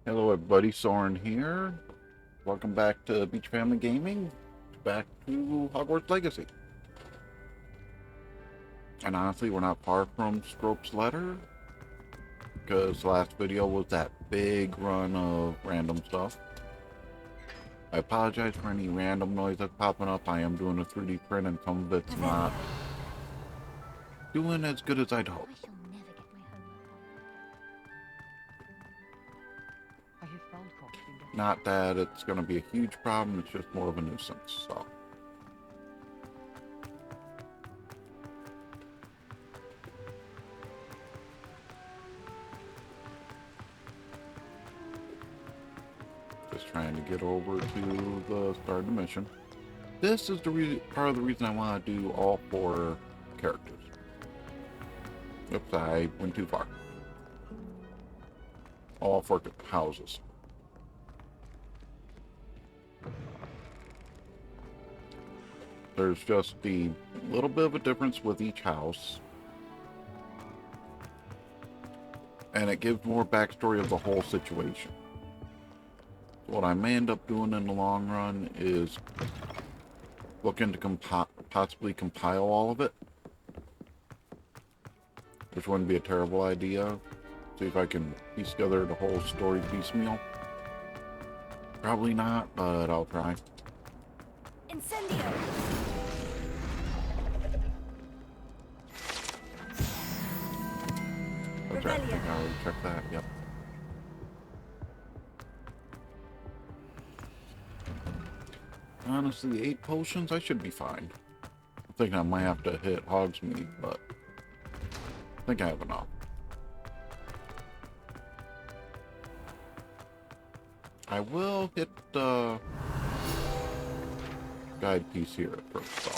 Hello everybody, Soren here. Welcome back to Beach Family Gaming. Back to Hogwarts Legacy. And honestly, we're not far from Scrope's letter. Because the last video was that big run of random stuff. I apologize for any random noise that's popping up. I am doing a 3D print and some of it's not doing as good as I'd hope. Not that it's going to be a huge problem, it's just more of a nuisance, so. Just trying to get over to the start of the mission. This is the part of the reason I want to do all 4 characters. Oops, I went too far. All 4 houses. There's just a little bit of a difference with each house. And it gives more backstory of the whole situation. What I may end up doing in the long run is looking to possibly compile all of it. Which wouldn't be a terrible idea. See if I can piece together the whole story piecemeal. Probably not, but I'll try. Incendio! I think I already checked that, yep. Honestly, 8 potions, I should be fine. I think I might have to hit Hogsmeade, but I think I have enough. I will hit the guide piece here at first, though.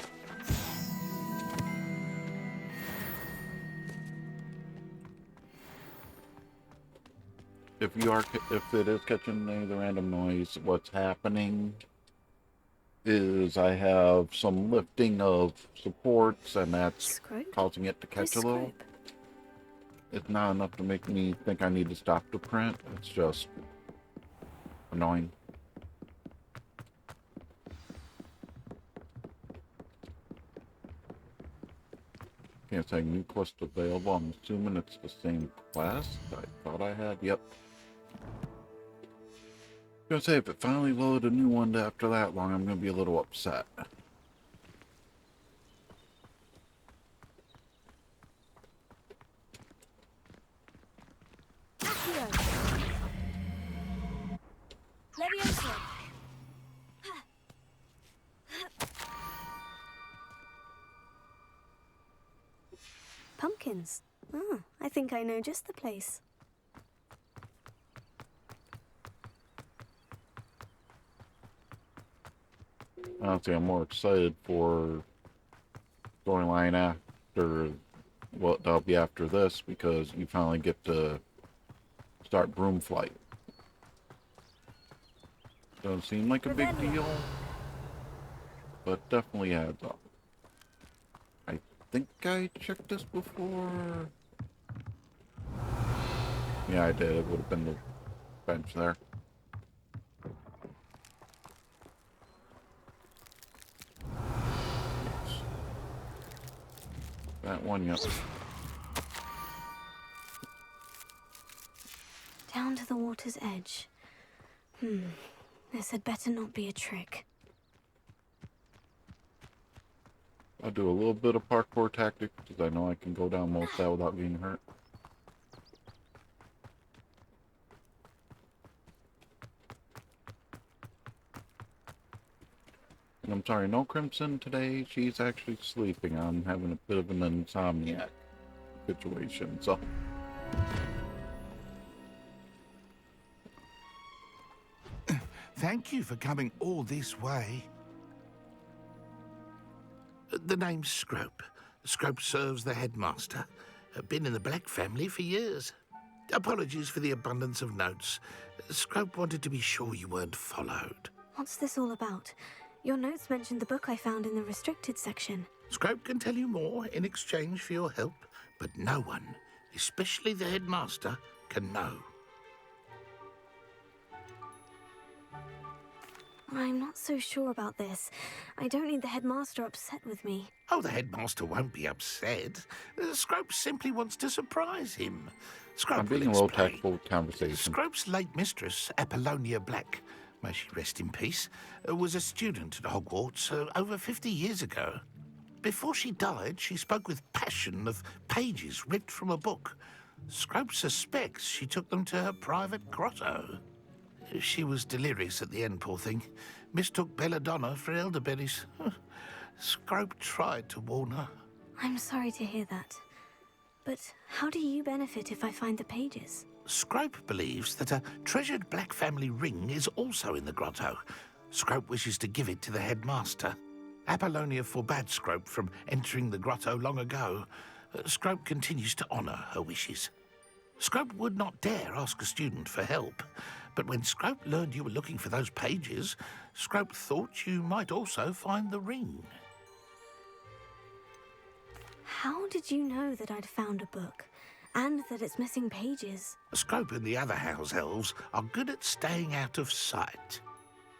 If it is catching any of the random noise, what's happening is I have some lifting of supports, and that's causing it to catch a little. It's not enough to make me think I need to stop the print. It's just annoying. Can't say new quest available. I'm assuming it's the same quest I thought I had. Yep. Gonna say if it finally loaded a new one after that long, I'm gonna be a little upset. Pumpkins. Oh, I think I know just the place. Honestly, I'm more excited for storyline after what that'll be after this, because you finally get to start broom flight. Doesn't seem like a big deal, but definitely adds up. I think I checked this before. Yeah, I did. It would have been the bench there. That one, yep. Down to the water's edge. This had better not be a trick. I'll do a little bit of parkour tactics, because I know I can go down most of that without getting hurt. And I'm sorry, no Crimson today. She's actually sleeping. I'm having a bit of an insomniac situation, so. Thank you for coming all this way. The name's Scrope. Scrope serves the headmaster. Been in the Black family for years. Apologies for the abundance of notes. Scrope wanted to be sure you weren't followed. What's this all about? Your notes mentioned the book I found in the restricted section. Scrope can tell you more in exchange for your help, but no one, especially the headmaster, can know. I'm not so sure about this. I don't need the headmaster upset with me. Oh, the headmaster won't be upset. Scrope simply wants to surprise him. Scrope I'm being a will little explain. tactful with conversation. Scrope's late mistress, Apollonia Black, may she rest in peace, was a student at Hogwarts over 50 years ago. Before she died, she spoke with passion of pages ripped from a book. Scrope suspects she took them to her private grotto. She was delirious at the end, poor thing. Mistook belladonna for elderberries. Scrope tried to warn her. I'm sorry to hear that. But how do you benefit if I find the pages? Scrope believes that a treasured Black family ring is also in the grotto. Scrope wishes to give it to the headmaster. Apollonia forbade Scrope from entering the grotto long ago. Scrope continues to honour her wishes. Scrope would not dare ask a student for help, but when Scrope learned you were looking for those pages, Scrope thought you might also find the ring. How did you know that I'd found a book, and that it's missing pages? Scrope and the other house elves are good at staying out of sight.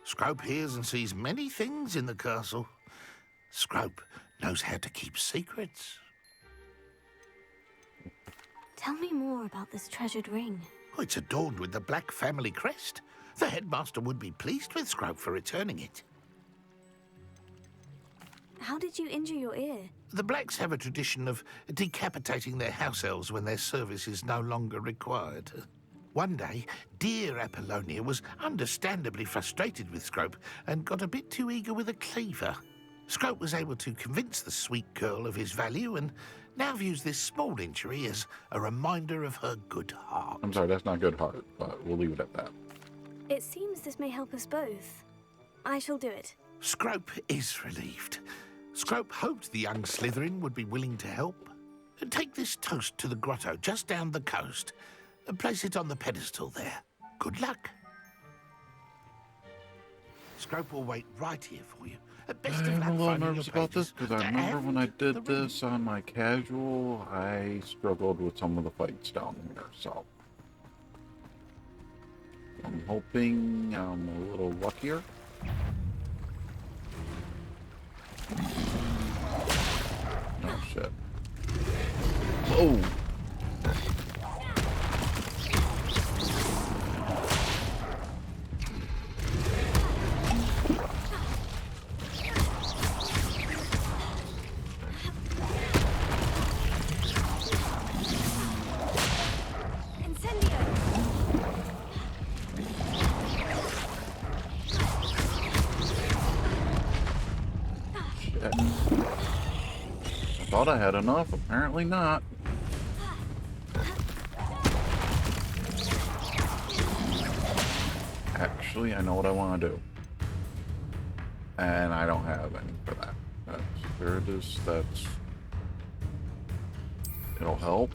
Scrope hears and sees many things in the castle. Scrope knows how to keep secrets. Tell me more about this treasured ring. Oh, it's adorned with the Black family crest. The headmaster would be pleased with Scrope for returning it. How did you injure your ear? The Blacks have a tradition of decapitating their house elves when their service is no longer required. One day, dear Apollonia was understandably frustrated with Scrope and got a bit too eager with a cleaver. Scrope was able to convince the sweet girl of his value and now views this small injury as a reminder of her good heart. I'm sorry, that's not good heart, but we'll leave it at that. It seems this may help us both. I shall do it. Scrope is relieved. Scrope hoped the young Slytherin would be willing to help. Take this toast to the grotto just down the coast and place it on the pedestal there. Good luck. Scrope will wait right here for you. Best of I'm luck a little finding nervous your about this pages. because I remember when I And did the ring. this on my casual, I struggled with some of the fights down here, so I'm hoping I'm a little luckier. Oh shit. Oh! Shit. I thought I had enough, apparently not. Actually, I know what I want to do. And I don't have any for that. There it is, that's... It'll help.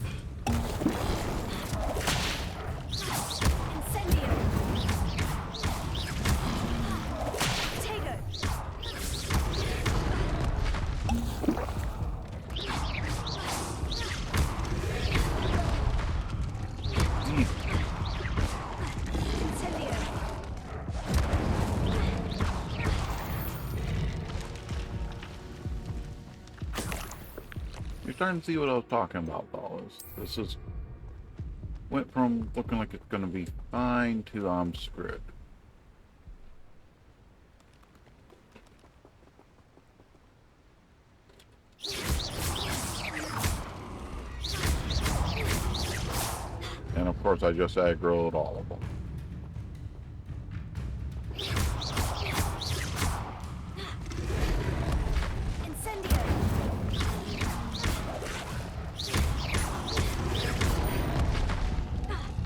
You're starting to see what I was talking about, though. This is went from looking like it's going to be fine to I'm screwed. And of course, I just aggroed all of them.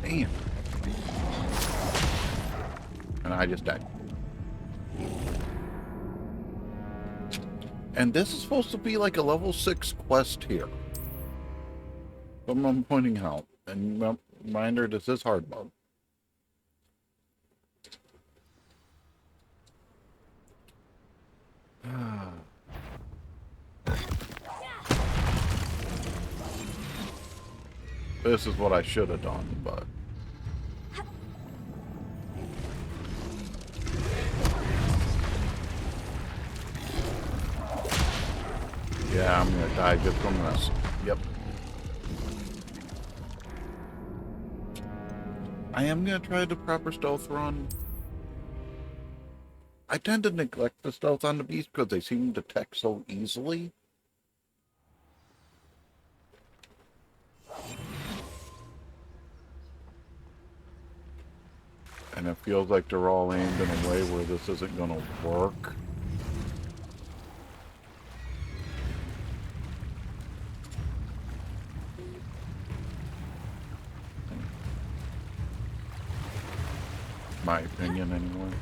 Damn. And I just died. And this is supposed to be like a level 6 quest here. I'm pointing out. And reminder, this is hard mode. This is what I should have done, but... died just from this. Yep. I am going to try the proper stealth run. I tend to neglect the stealth on the beast because they seem to detect so easily. And it feels like they're all aimed in a way where this isn't going to work. My opinion, anyway.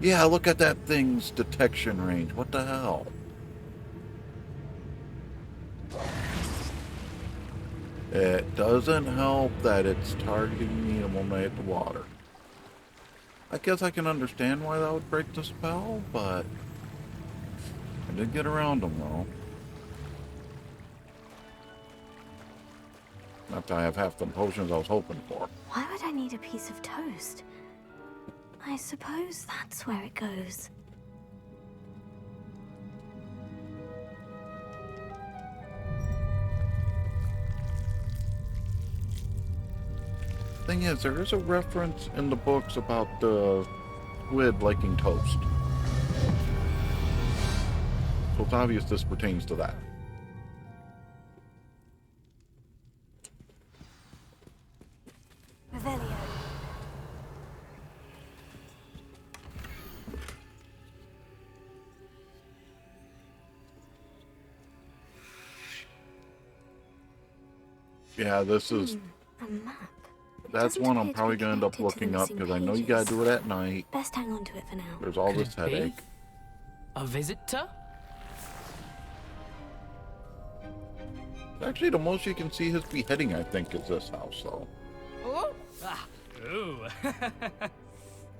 Yeah, look at that thing's detection range. What the hell? It doesn't help that it's targeting me when I hit the water. I guess I can understand why that would break the spell, but I did get around them, though. Not that I have half the potions I was hoping for. Why would I need a piece of toast? I suppose that's where it goes. Thing is, there is a reference in the books about the squid liking toast. So it's obvious this pertains to that. Revelio. Yeah, this is... A map. That's one I'm probably going to end up looking up because I know you got to do it at night. Best hang on to it for now. There's all Could this it be headache. a visitor? Actually, the most you can see his beheading, I think, is this house, though. Oh. Ooh.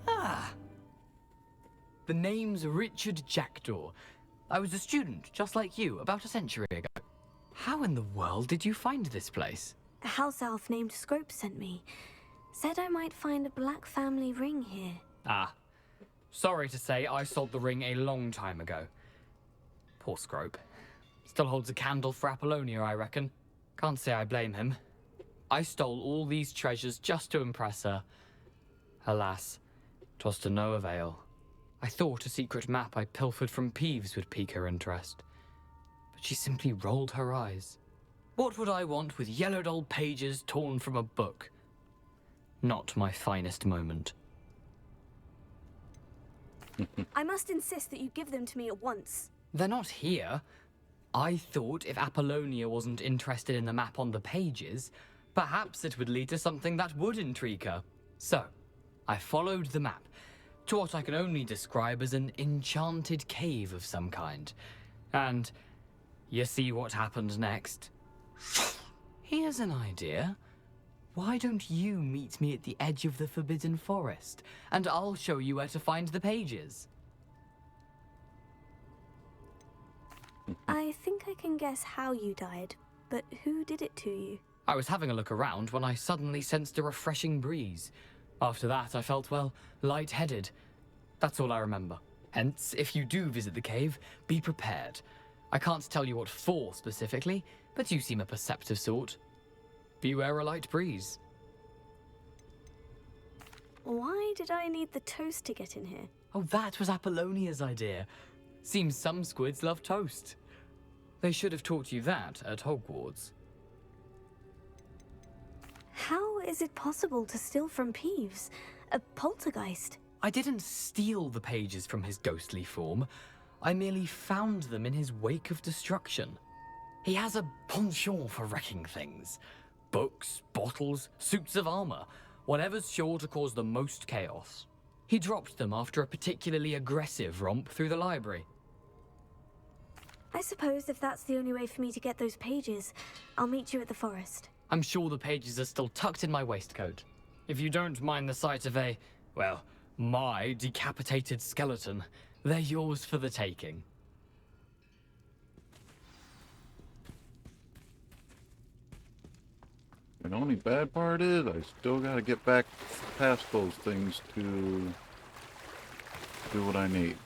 Ah. The name's Richard Jackdaw. I was a student, just like you, about a century ago. How in the world did you find this place? A house elf named Scrope sent me. Said I might find a black family ring here. Ah. Sorry to say, I sold the ring a long time ago. Poor Scrope. Still holds a candle for Apollonia, I reckon. Can't say I blame him. I stole all these treasures just to impress her. Alas, 'twas to no avail. I thought a secret map I pilfered from Peeves would pique her interest. But she simply rolled her eyes. What would I want with yellowed old pages torn from a book? Not my finest moment. I must insist that you give them to me at once. They're not here. I thought if Apollonia wasn't interested in the map on the pages, perhaps it would lead to something that would intrigue her. So, I followed the map to what I can only describe as an enchanted cave of some kind. And you see what happened next? Here's an idea. Why don't you meet me at the edge of the Forbidden Forest, and I'll show you where to find the pages? I think I can guess how you died, but who did it to you? I was having a look around when I suddenly sensed a refreshing breeze. After that, I felt, well, lightheaded. That's all I remember. Hence, if you do visit the cave, be prepared. I can't tell you what for specifically, but you seem a perceptive sort. Beware a light breeze. Why did I need the toast to get in here? Oh, that was Apollonia's idea. Seems some squids love toast. They should have taught you that at Hogwarts. How is it possible to steal from Peeves? A poltergeist? I didn't steal the pages from his ghostly form. I merely found them in his wake of destruction. He has a penchant for wrecking things. Books, bottles, suits of armor, whatever's sure to cause the most chaos. He dropped them after a particularly aggressive romp through the library. I suppose if that's the only way for me to get those pages, I'll meet you at the forest. I'm sure the pages are still tucked in my waistcoat. If you don't mind the sight of a, well, my decapitated skeleton, they're yours for the taking. The only bad part is I still got to get back past those things to do what I need.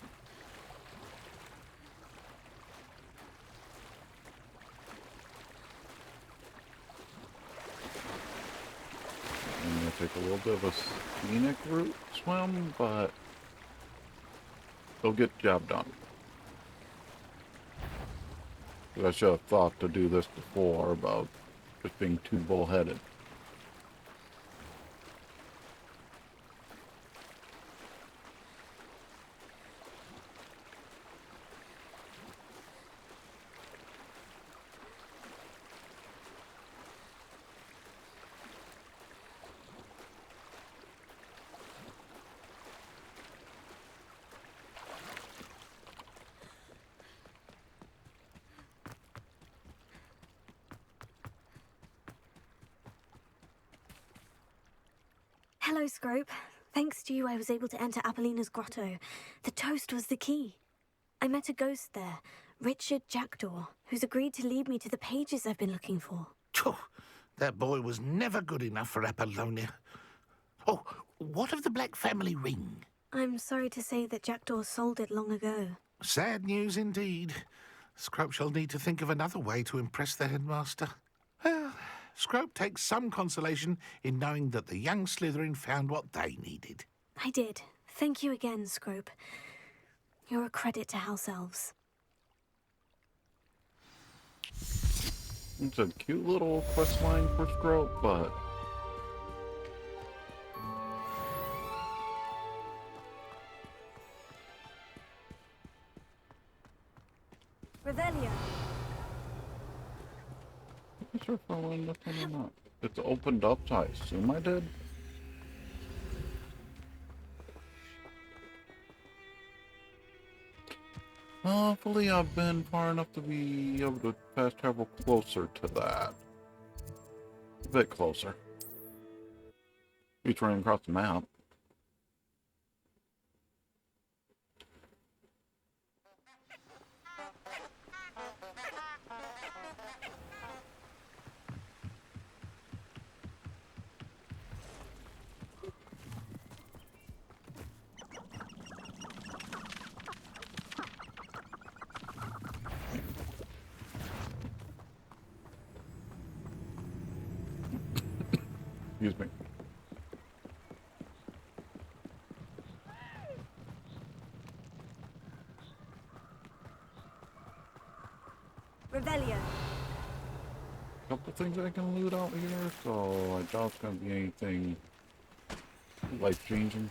take a little bit of a scenic route swim, but they'll get the job done. I should have thought to do this before about just being too bullheaded. Hello, Scrope. Thanks to you, I was able to enter Apollina's grotto. The toast was the key. I met a ghost there, Richard Jackdaw, who's agreed to lead me to the pages I've been looking for. Phew, that boy was never good enough for Apollonia. Oh, what of the Black family ring? I'm sorry to say that Jackdaw sold it long ago. Sad news indeed. Scrope shall need to think of another way to impress the headmaster. Well, Scrope takes some consolation in knowing that the young Slytherin found what they needed. I did. Thank you again, Scrope. You're a credit to House Elves. It's a cute little quest line for Scrope, but Revelio. I'm not sure if I went up or not. It's opened up, so I assume I did. Hopefully I've been far enough to be able to fast travel closer to that. A bit closer. Each running across the map. Excuse me. Revelio. Couple things I can loot out here, so I doubt it's gonna be anything life-changing.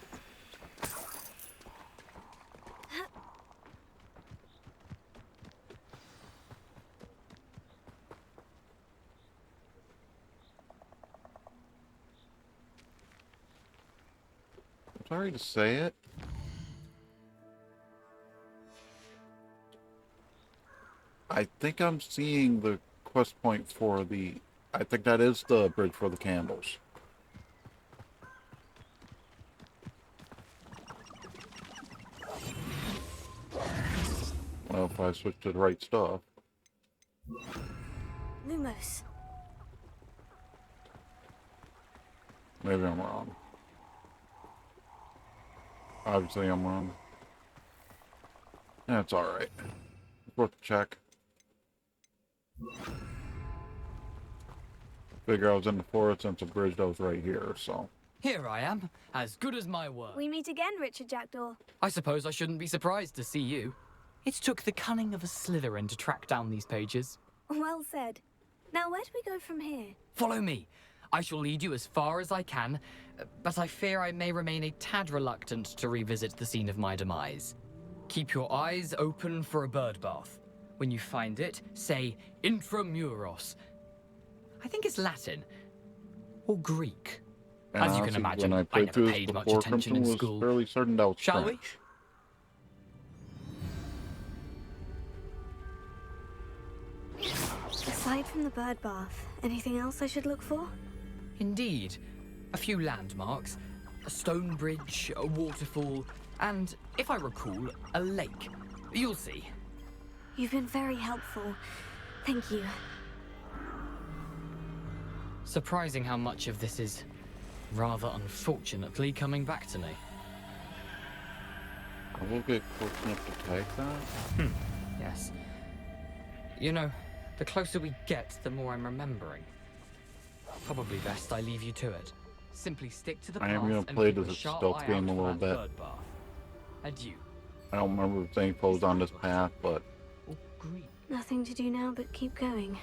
Sorry to say it. I think I'm seeing the quest point for the... I think that is the bridge for the candles. Well, if I switch to the right stuff. Lumos. Maybe I'm wrong. Obviously I'm wrong. That's alright. Worth a check. Figure I was in the forest since the bridge that was right here, so. Here I am, as good as my word. We meet again, Richard Jackdaw. I suppose I shouldn't be surprised to see you. It took the cunning of a Slytherin to track down these pages. Well said. Now, where do we go from here? Follow me. I shall lead you as far as I can, but I fear I may remain a tad reluctant to revisit the scene of my demise. Keep your eyes open for a bird bath. When you find it, say intramuros. I think it's Latin. Or Greek. And As you can honestly, imagine, when I played never through this paid much before, attention Crimson in was school. fairly certain that was Shall we? French. Aside from the bird bath, anything else I should look for? Indeed. A few landmarks, a stone bridge, a waterfall, and, if I recall, a lake. You'll see. You've been very helpful. Thank you. Surprising how much of this is, rather unfortunately, coming back to me. I will get close enough to take that. Yes. You know, the closer we get, the more I'm remembering. Probably best I leave you to it. Simply stick to the I path am gonna and play keep this a sharp stealth eye game out a for little that bit. bird bath. Adieu. I don't remember if anything posed on this path, but Or green. Nothing to do now but keep going.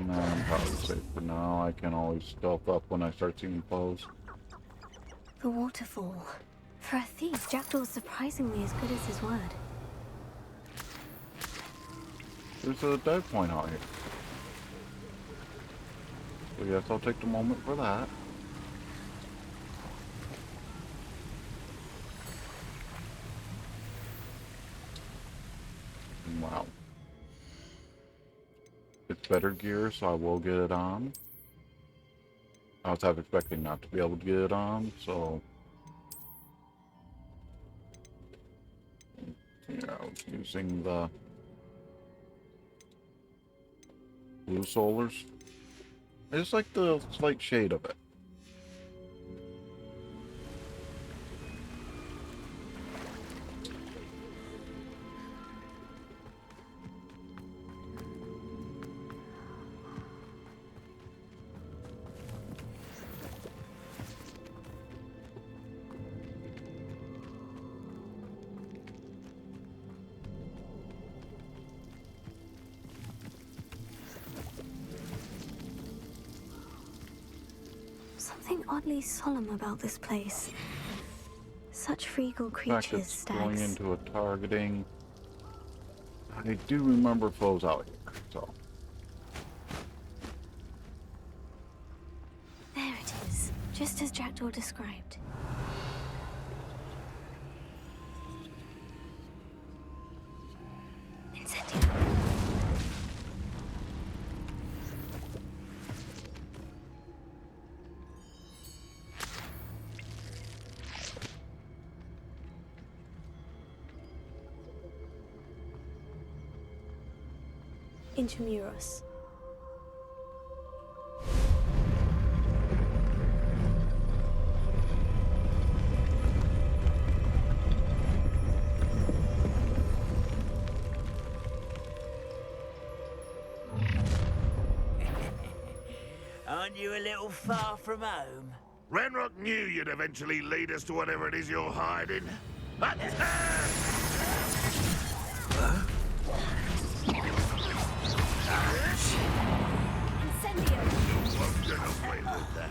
no, I'm probably safe for now. I can always stealth up when I start seeing foes. The waterfall. For a thief, Jackdaw's surprisingly as good as his word. There's a dive point out here. So yes, I'll take the moment for that. Wow. It's better gear, so I will get it on. I was half expecting not to be able to get it on, so... Yeah, I was using the blue solars. I just like the slight shade of it. Something oddly solemn about this place. Such regal In fact, creatures, it's going stags. into a targeting. I do remember foes out here, so... There it is, just as Jackdaw described. Incendio. Intramuros. Aren't you a little far from home? Ranrock knew you'd eventually lead us to whatever it is you're hiding. Incendio. Won't get away with that.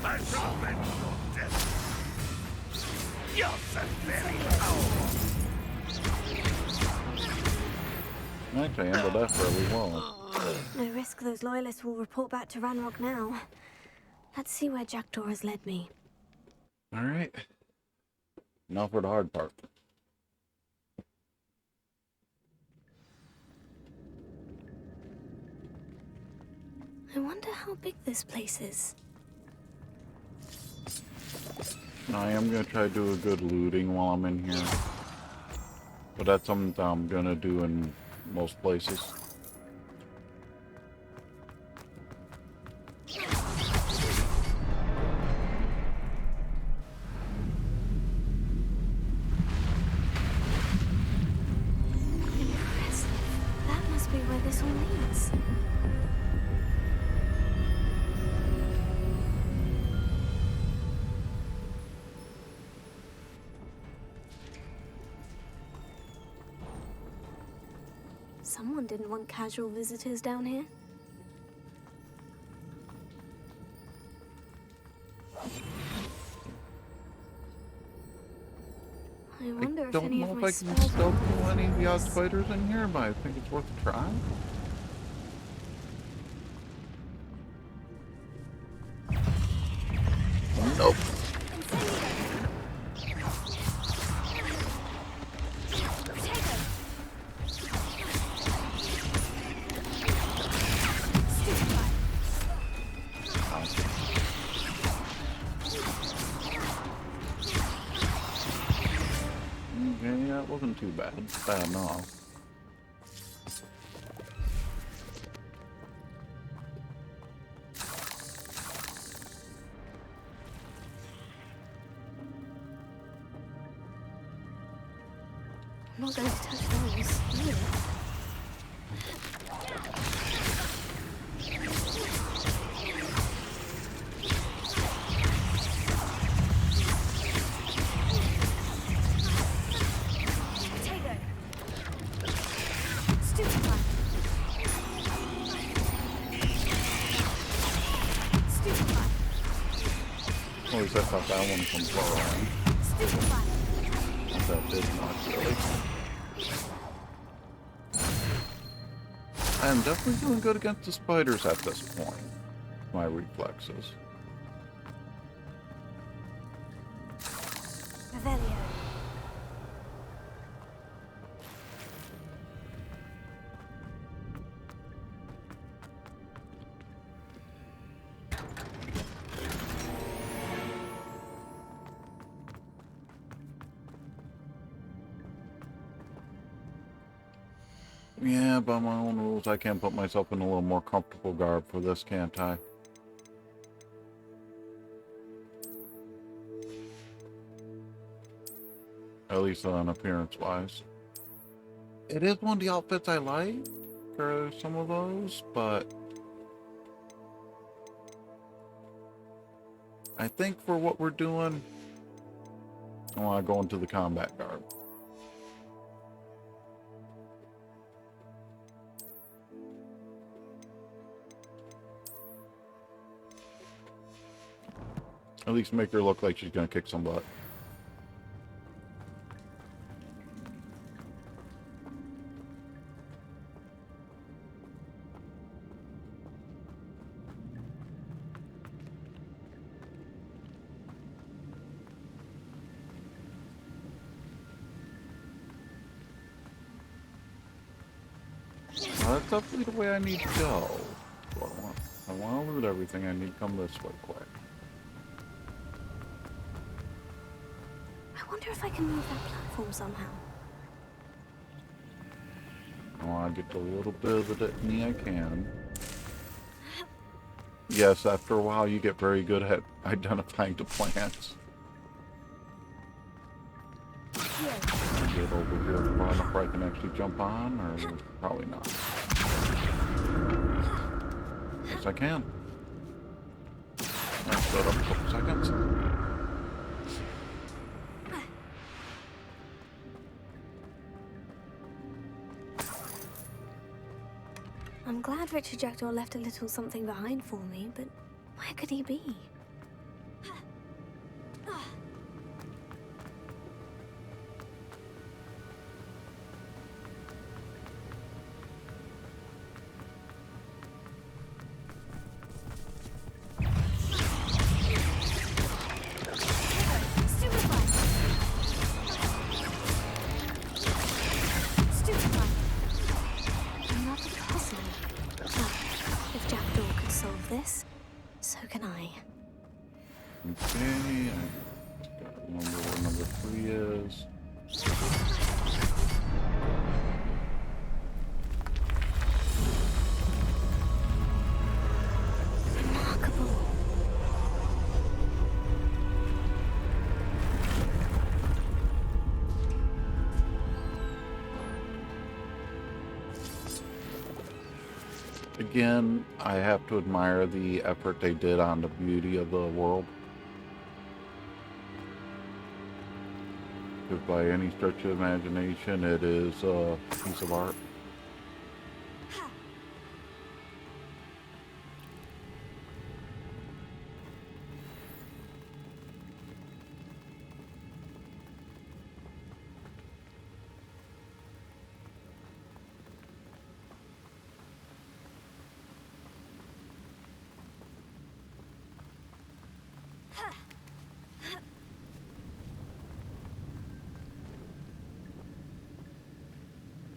I shall avenge your death. You're so very Actually, I handled that fairly well. No risk those loyalists will report back to Ranrock now. Let's see where Jackdaw has led me. Alright. Now for the hard part. I wonder how big this place is. I am going to try to do a good looting while I'm in here. But that's something that I'm going to do in most places. Impressive. That must be where this all leads. Someone didn't want casual visitors down here. I wonder if Don't any know of if my I can spells stealth will kill any of the work. outsiders in here, but I think it's worth a try. Nope. Wasn't too bad. Bad enough. I'm not going to touch those. Really. At least I thought that one from far around. That did not really. I'm definitely doing good against the spiders at this point. My reflexes. Revelio. Yeah, by my own rules, I can put myself in a little more comfortable garb for this, can't I? At least on appearance-wise. It is one of the outfits I like for some of those, but I think for what we're doing, I want to go into the combat garb. At least make her look like she's gonna kick some butt. Well, that's definitely the way I need to go. That's what I want. I want to loot everything. I need to come this way quick. I wonder if I can move that platform somehow. I want to get a little bit of it in me I can. Yes, after a while you get very good at identifying the plants. Get over here far enough where I can actually jump on, or probably not. Yes, I can. I'll set up a couple seconds. I'm glad Richard Jackdaw left a little something behind for me, but where could he be? So can I. Okay, I gotta remember where number 3 is. Remarkable. Again, I have to admire the effort they did on the beauty of the world. Because by any stretch of imagination, it is a piece of art.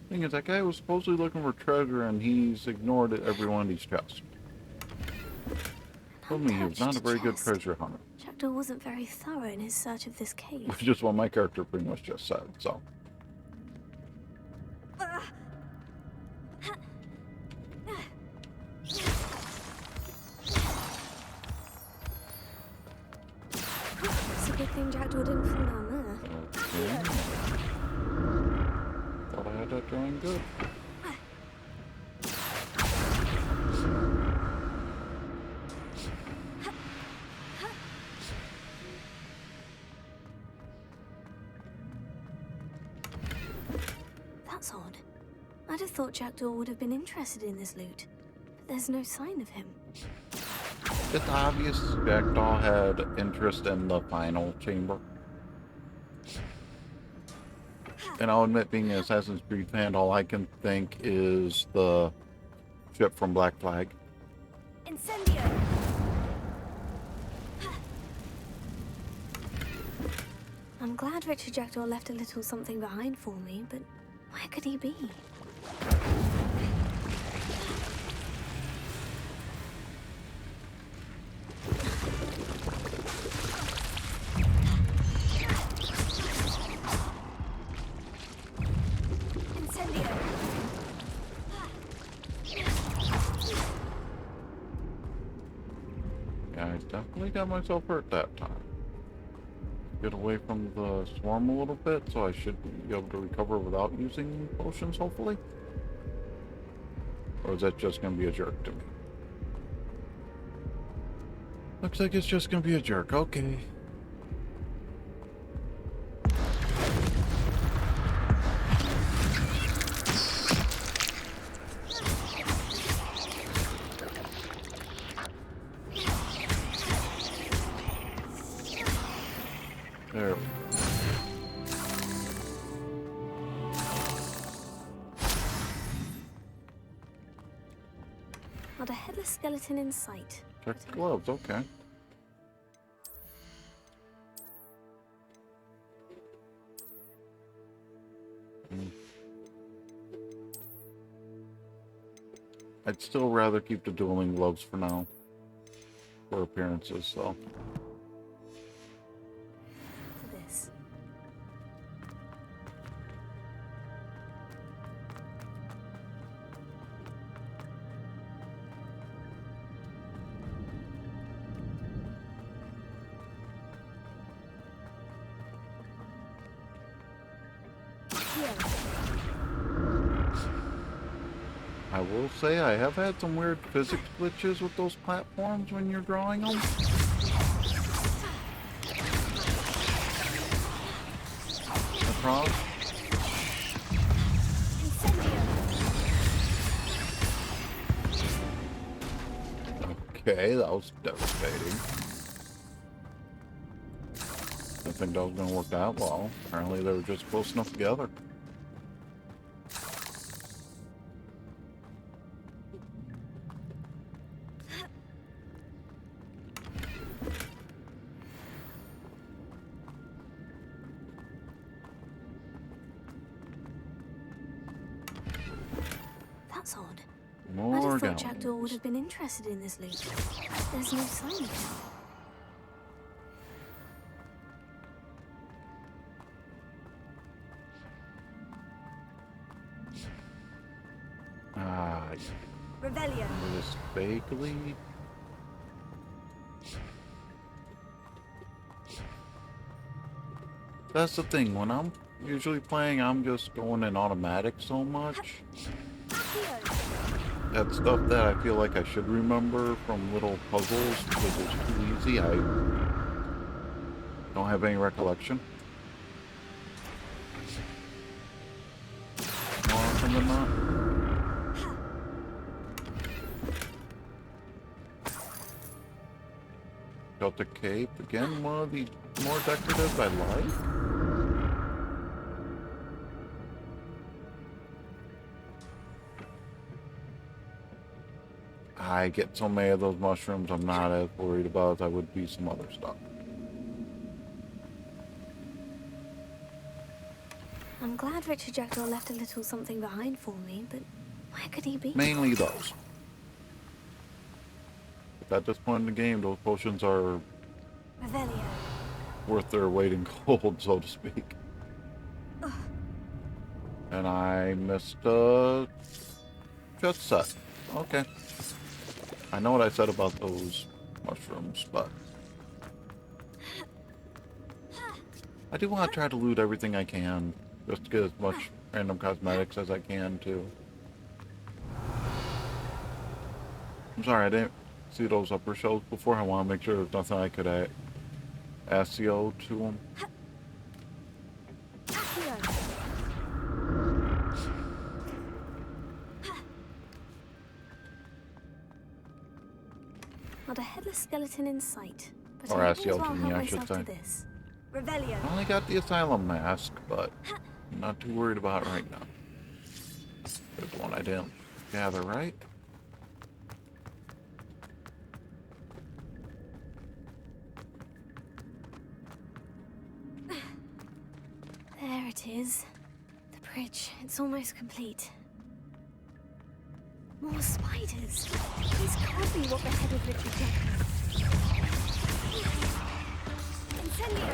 Thing is, that guy was supposedly looking for treasure, and he's ignored every one of these chests. Told me he was not a very good treasure hunter. Jackdaw wasn't very thorough in his search of this cave. Which is what my character pretty much just said, so. Good thing Jackdaw didn't fall down there. Okay. Thought I had that drawing good. That's odd. I'd have thought Jackdaw would have been interested in this loot, but there's no sign of him. It's obvious Jackdaw had interest in the final chamber. And I'll admit, being an Assassin's Creed fan, all I can think is the ship from Black Flag. Incendio! I'm glad Richard Jackdaw left a little something behind for me, but where could he be? Yeah, I definitely got myself hurt that time. Get away from the swarm a little bit, so I should be able to recover without using potions, hopefully. Or is that just going to be a jerk to me? Looks like it's just going to be a jerk. Okay. There. Not a headless skeleton in sight. Check the gloves, okay. I'd still rather keep the dueling gloves for now. For appearances, so. For this. I will say I have had some weird physics glitches with those platforms when you're drawing them. Across. Okay, that was devastating. Didn't think that was going to work that well. Apparently they were just close enough together. That's odd. I'd More have thought gallons. Jackdaw would have been interested in this loot. There's no sign of him. Ah, Revelio. just vaguely. That's the thing, when I'm usually playing, I'm just going in automatic so much. That stuff that I feel like I should remember from little puzzles because it's too easy, I don't have any recollection. More often than not. Delta Cape, again, one of the more decorative I like. I get so many of those mushrooms, I'm not as worried about as I would be some other stuff. I'm glad Richard Jackdaw left a little something behind for me, but where could he be? Mainly those. But at this point in the game, those potions are Revelio. worth their weight in gold, so to speak. And I missed a jet set. Okay. I know what I said about those mushrooms, but I do want to try to loot everything I can, just to get as much random cosmetics as I can, too. I'm sorry, I didn't see those upper shelves before. I want to make sure there's nothing I could SEO to them. Not a headless skeleton in sight. But Or I SEO might as well to me, help I should myself to say. this. Revelio. I only got the asylum mask, but I'm not too worried about it right now. There's one I didn't gather, right? There it is. The bridge. It's almost complete. More spiders. This can't be what the head of Richard Jackdaw. Incendio!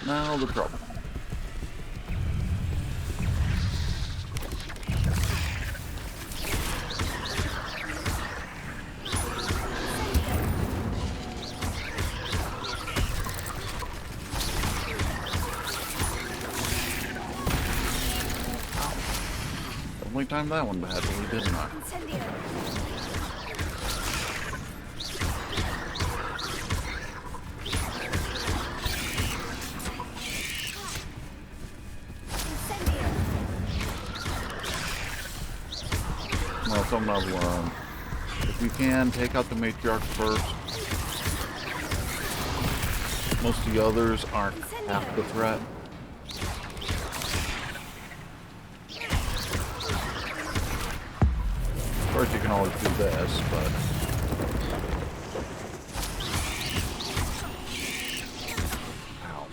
Now the trouble. Only time that one badly did not. Incendio! Well, something I've learned. If you can, take out the matriarch first. Most of the others aren't half the threat. Of course, you can always do this, but... Ow.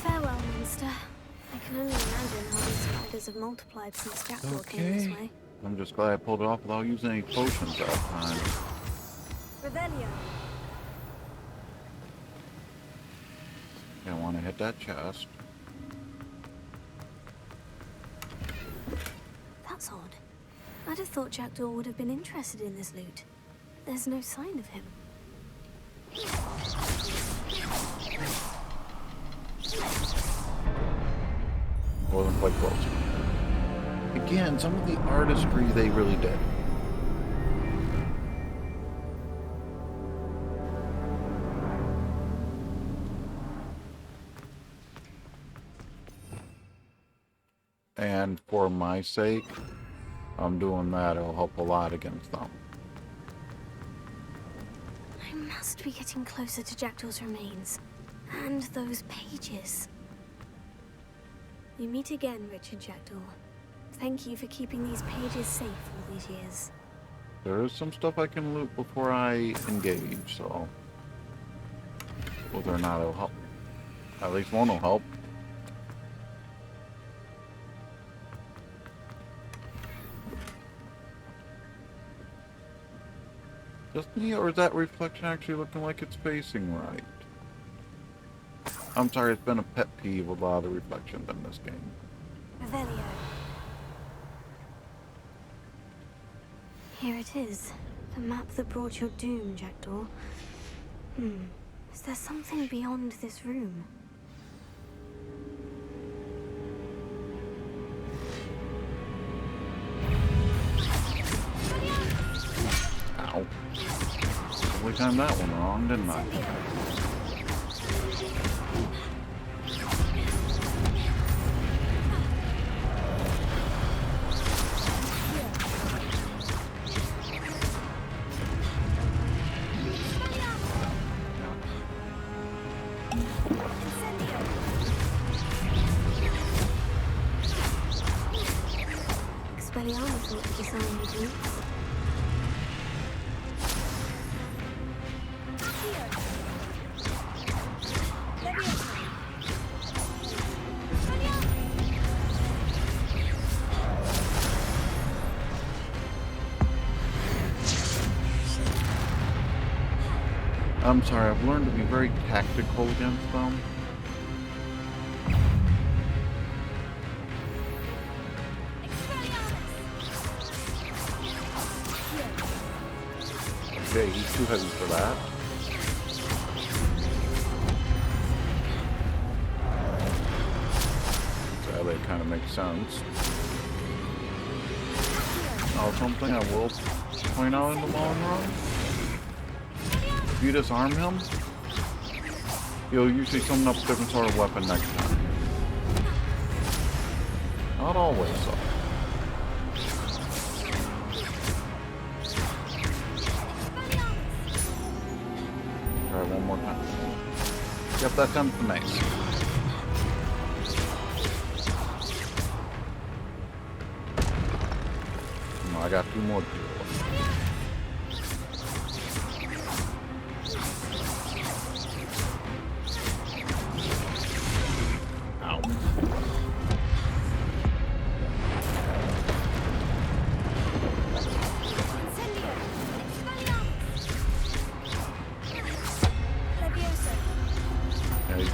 Farewell, monster. I can only imagine how these spiders have multiplied since Jackdaw came this way. I'm just glad I pulled it off without using any potions that time. Revelio. I want to hit that chest. That's odd. I'd have thought Jackdaw would have been interested in this loot. There's no sign of him. Wasn't quite close. Again, some of the artistry they really did. And for my sake, I'm doing that. It'll help a lot against them. I must be getting closer to Jackdaw's remains. And those pages. We meet again, Richard Jackdaw. Thank you for keeping these pages safe all these years. There is some stuff I can loot before I engage, so... whether or not it'll help. At least one will help. Just me, or is that reflection actually looking like it's facing right? I'm sorry, it's been a pet peeve with a lot of the reflections in this game. Revelio. Here it is. The map that brought your doom, Jackdaw. Is there something beyond this room? Ow. Every time that one wrong, didn't I? Expelliarmus ought to disarm the boots. I'm sorry, I've learned to be very tactical against them. Okay, he's too heavy for that. So that kind of makes sense. Oh, something I will point out in the long run. If you disarm him, you'll usually summon up a different sort of weapon next time. Not always, though. Try one more time. Yep, that comes the mace. No, I got 2 more to do.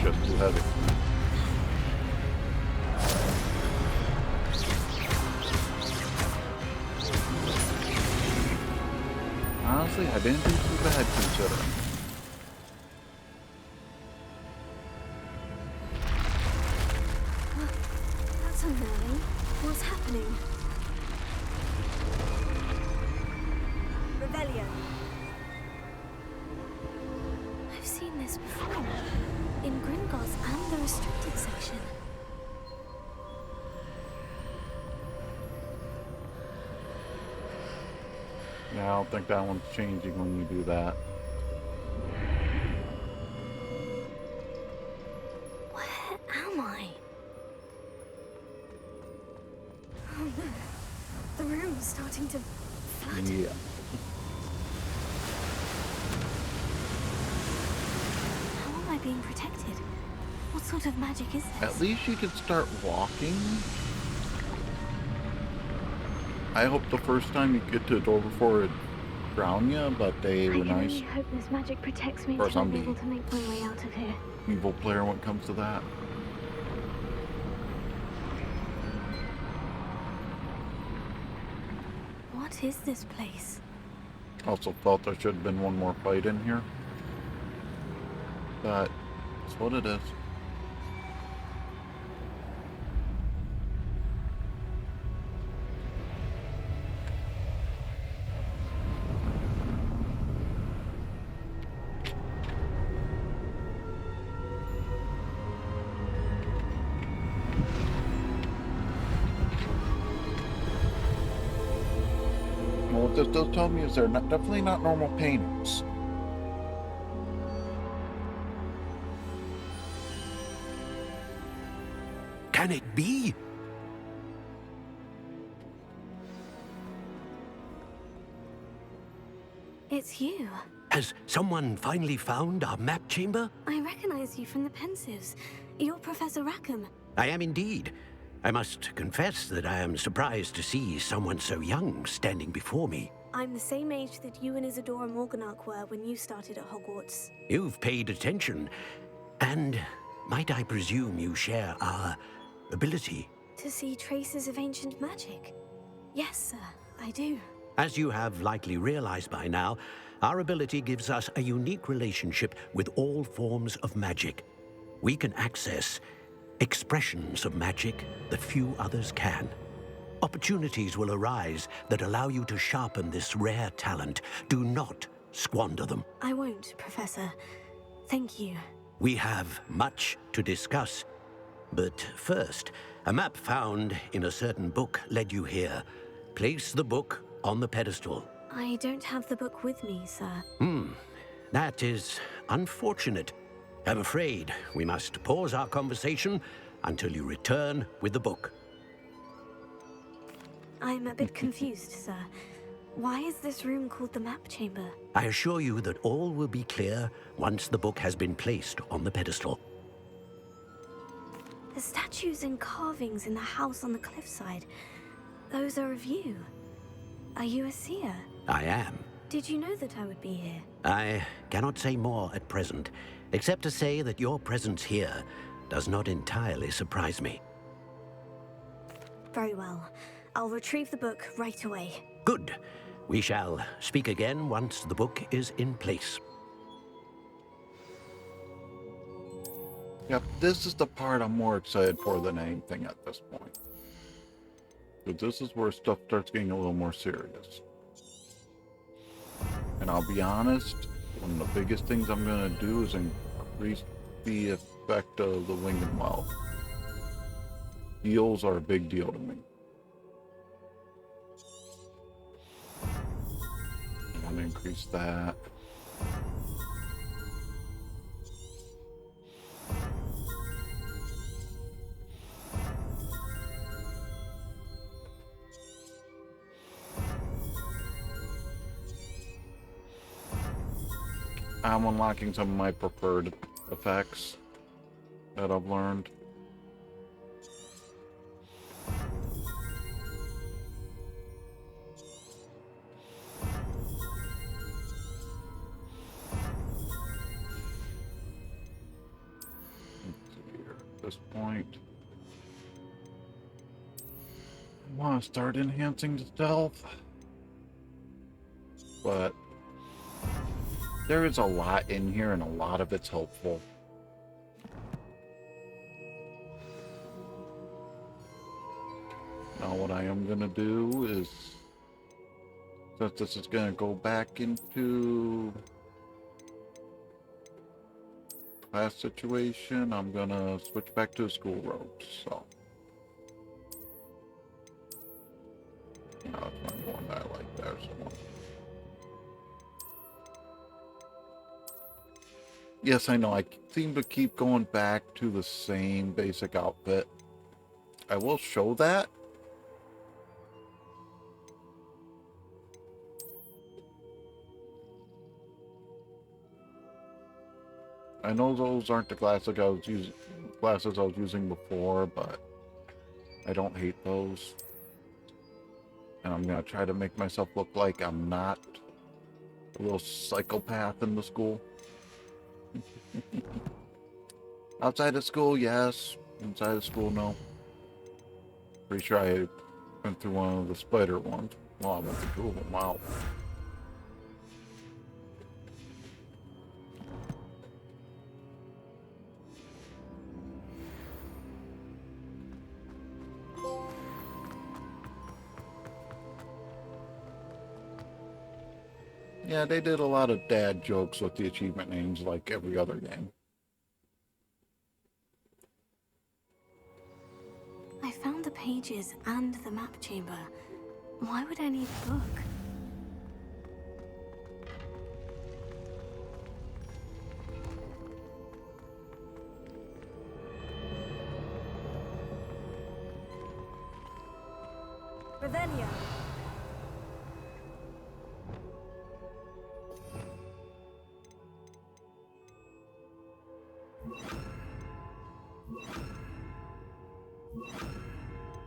Just too heavy. Honestly, I didn't do too bad considering. That's unnerving. What's happening? Rebellion. I've seen this before. In Gringotts and the restricted section. Yeah, I don't think that one's changing when you do that. Where am I? Oh no. The room's starting to flood. Yeah. How am I being protected? What sort of magic is this? At least you can start walking. I hope the first time you get to a door before it drown you, but they were I nice. really hope this magic protects me Or until I'm somebody. able to make my way out of here. Evil player when it comes to that. What is this place? Also felt there should have been one more fight in here. But it's what it is. Well, what this does tell me is they're definitely not normal paintings. Can it be? It's you. Has someone finally found our map chamber? I recognize you from the Pensives. You're Professor Rackham. I am indeed. I must confess that I am surprised to see someone so young standing before me. I'm the same age that you and Isadora Morganach were when you started at Hogwarts. You've paid attention. And might I presume you share our ability? To see traces of ancient magic? Yes, sir, I do. As you have likely realized by now, our ability gives us a unique relationship with all forms of magic. We can access expressions of magic that few others can. Opportunities will arise that allow you to sharpen this rare talent. Do not squander them. I won't, Professor. Thank you. We have much to discuss. But first, a map found in a certain book led you here. Place the book on the pedestal. I don't have the book with me, sir. That is unfortunate. I'm afraid we must pause our conversation until you return with the book. I'm a bit confused, sir. Why is this room called the map chamber? I assure you that all will be clear once the book has been placed on the pedestal. The statues and carvings in the house on the cliffside, those are of you. Are you a seer? I am. Did you know that I would be here? I cannot say more at present, except to say that your presence here does not entirely surprise me. Very well. I'll retrieve the book right away. Good. We shall speak again once the book is in place. Yep, this is the part I'm more excited for than anything at this point. Because this is where stuff starts getting a little more serious. And I'll be honest, one of the biggest things I'm going to do is increase the effect of the wing and well. Heals are a big deal to me. I want to increase that. I'm unlocking some of my preferred effects that I've learned. At this point, I want to start enhancing the stealth, but there is a lot in here, and a lot of it's helpful. Now, what I am going to do is, since this is going to go back into class situation, I'm going to switch back to school robes, so. No, it's not one that I like there so much. Yes, I know, I seem to keep going back to the same basic outfit. I will show that. I know those aren't the glasses I was using before, but I don't hate those. And I'm gonna try to make myself look like I'm not a little psychopath in the school. Outside of school, yes. Inside of school, no. Pretty sure I went through one of the spider ones. Well, I went through two of them. Wow. Yeah, they did a lot of dad jokes with the achievement names like every other game. I found the pages and the map chamber. Why would I need a book? Revelio.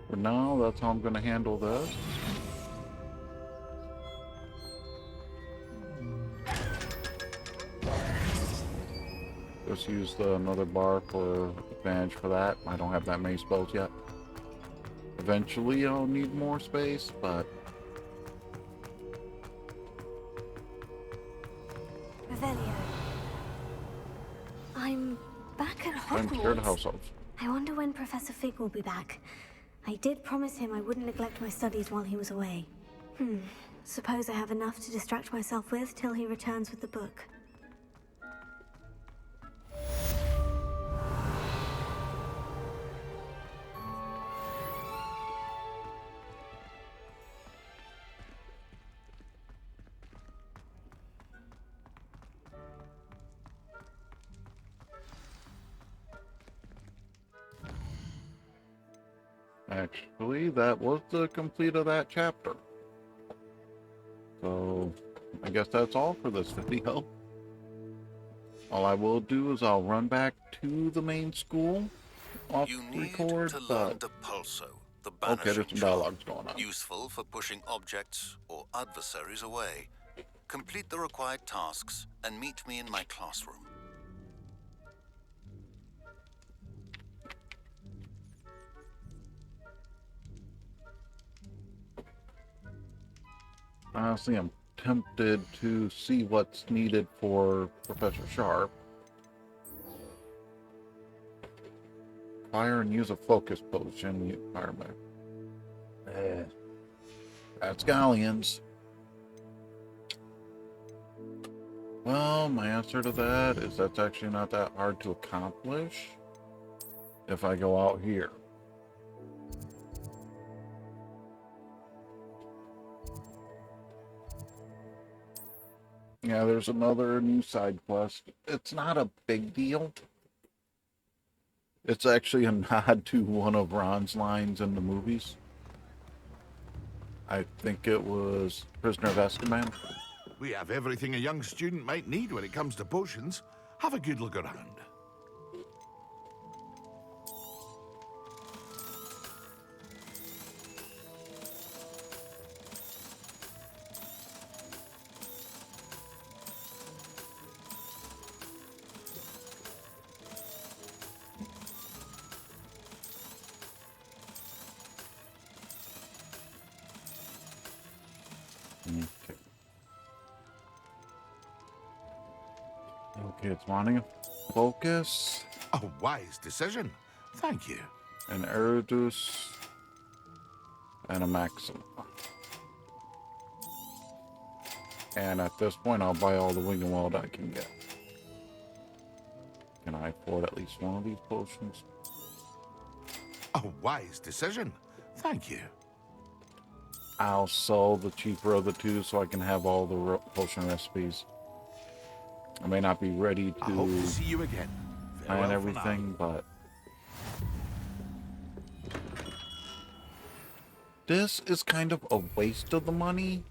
For now, that's how I'm going to handle this. Just use another bar for advantage for that. I don't have that many spells yet. Eventually, I'll need more space, but... Revelio. I'm back at Hogwarts. I'm scared of house elves. I wonder when Professor Fig will be back. I did promise him I wouldn't neglect my studies while he was away. Suppose I have enough to distract myself with till he returns with the book. Actually, that was the complete of that chapter. So, I guess that's all for this video. All I will do is I'll run back to the main school off You need record, to learn but... the pulso, the Okay, there's banishing some charm, dialogues going on. useful for pushing objects or adversaries away. Complete the required tasks and meet me in my classroom. Honestly, I'm tempted to see what's needed for Professor Sharp. Fire and use a focus potion. Fireman. That's Galleons. Well, my answer to that is that's actually not that hard to accomplish if I go out here. Yeah, there's another new side quest. It's not a big deal. It's actually a nod to one of Ron's lines in the movies. I think it was Prisoner of Azkaban. We have everything a young student might need when it comes to potions. Have a good look around. Okay, it's wanting a focus. A wise decision. Thank you. An Eridus. And a Maxim. And at this point, I'll buy all the Wing and Weld I can get. Can I afford at least one of these potions? A wise decision. Thank you. I'll sell the cheaper of the two so I can have all the potion recipes. I may not be ready I hope to see you again. plan everything, but this is kind of a waste of the money.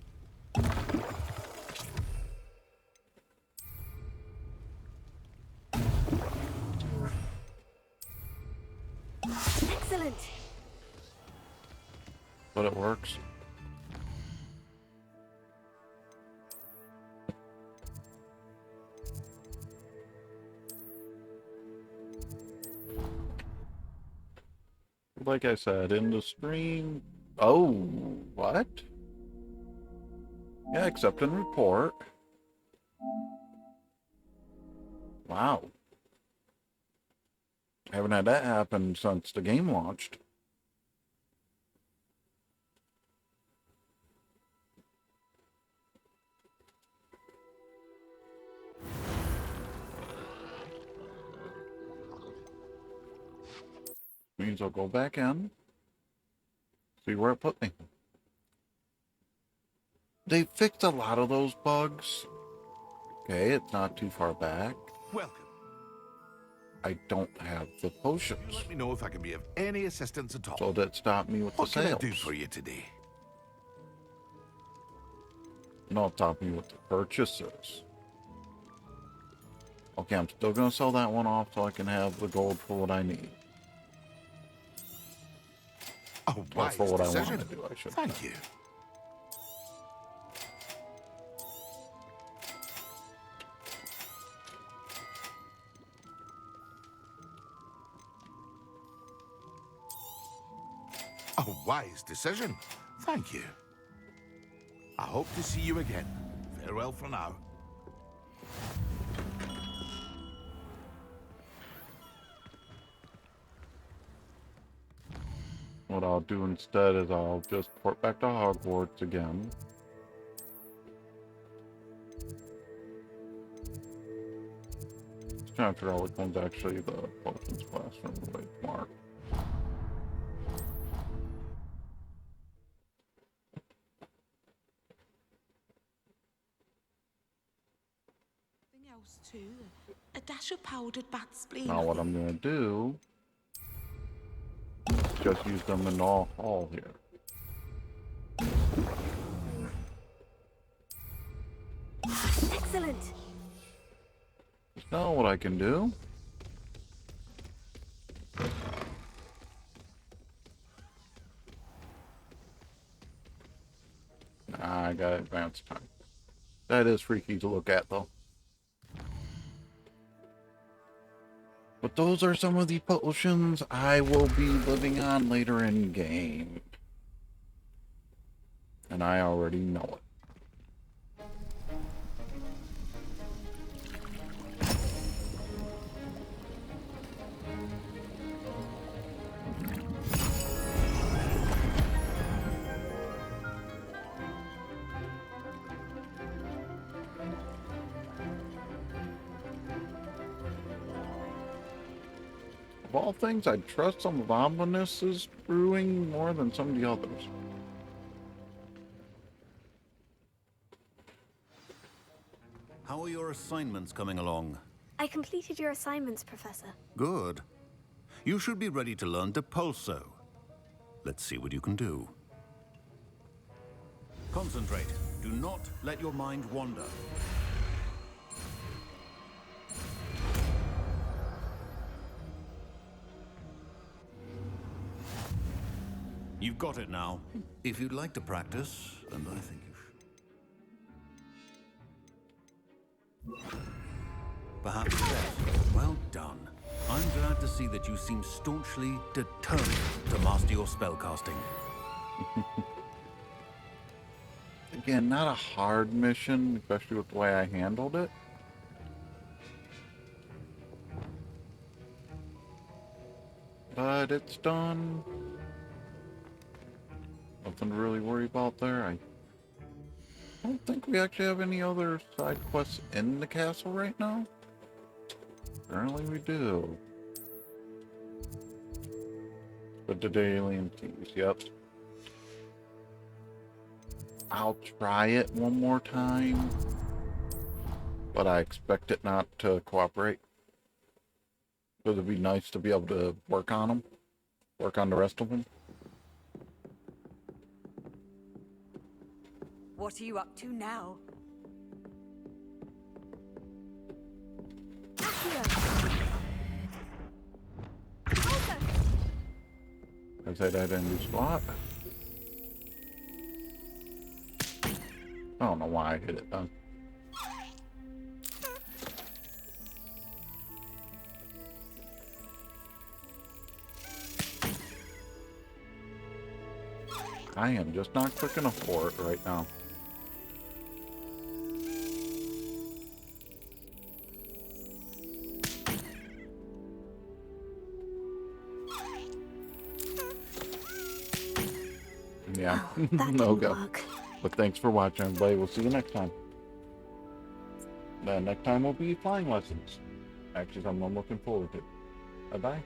Excellent. But it works. Like I said, in the stream. Oh, what? Yeah, accept and report. Wow. I haven't had that happen since the game launched. Means I'll go back in, see where it put me. They fixed a lot of those bugs. Okay, it's not too far back. Welcome. I don't have the potions. Let me know if I can be of any assistance at all. So that stopped me with What the can I sales. do for you today? No, it stopped me with the purchases. Okay, I'm still going to sell that one off so I can have the gold for what I need. A wise for what decision. I want to do, I should. Thank you. A wise decision. Thank you. I hope to see you again. Farewell for now. What I'll do instead is I'll just port back to Hogwarts again. Just trying to figure out which one's actually the potions classroom the way it's marked. Else too. A dash of powdered bat spleen. Now what I'm going to do is just use them in all hall here. Excellent. Now what I can do I got advanced time. That is freaky to look at, though. But those are some of the potions I will be living on later in game. And I already know it. Of all things, I'd trust some of Ominous's brewing more than some of the others. How are your assignments coming along? I completed your assignments, Professor. Good. You should be ready to learn Depulso. Let's see what you can do. Concentrate. Do not let your mind wander. You've got it now. If you'd like to practice, and I think you should. Perhaps yes. Well done. I'm glad to see that you seem staunchly determined to master your spellcasting. Again, not a hard mission, especially with the way I handled it. But it's done. Nothing to really worry about there. I don't think we actually have any other side quests in the castle right now. Apparently we do. But the alien teas, yep. I'll try it one more time. But I expect it not to cooperate. Because it'd be nice to be able to work on them. Work on the rest of them. What are you up to now? I said I didn't do squat. I don't know why I hit it though. I am just not quick enough for it right now. Yeah, no go. But thanks for watching, everybody. We'll see you next time. The next time will be flying lessons. Actually, something I'm looking forward to. Bye-bye.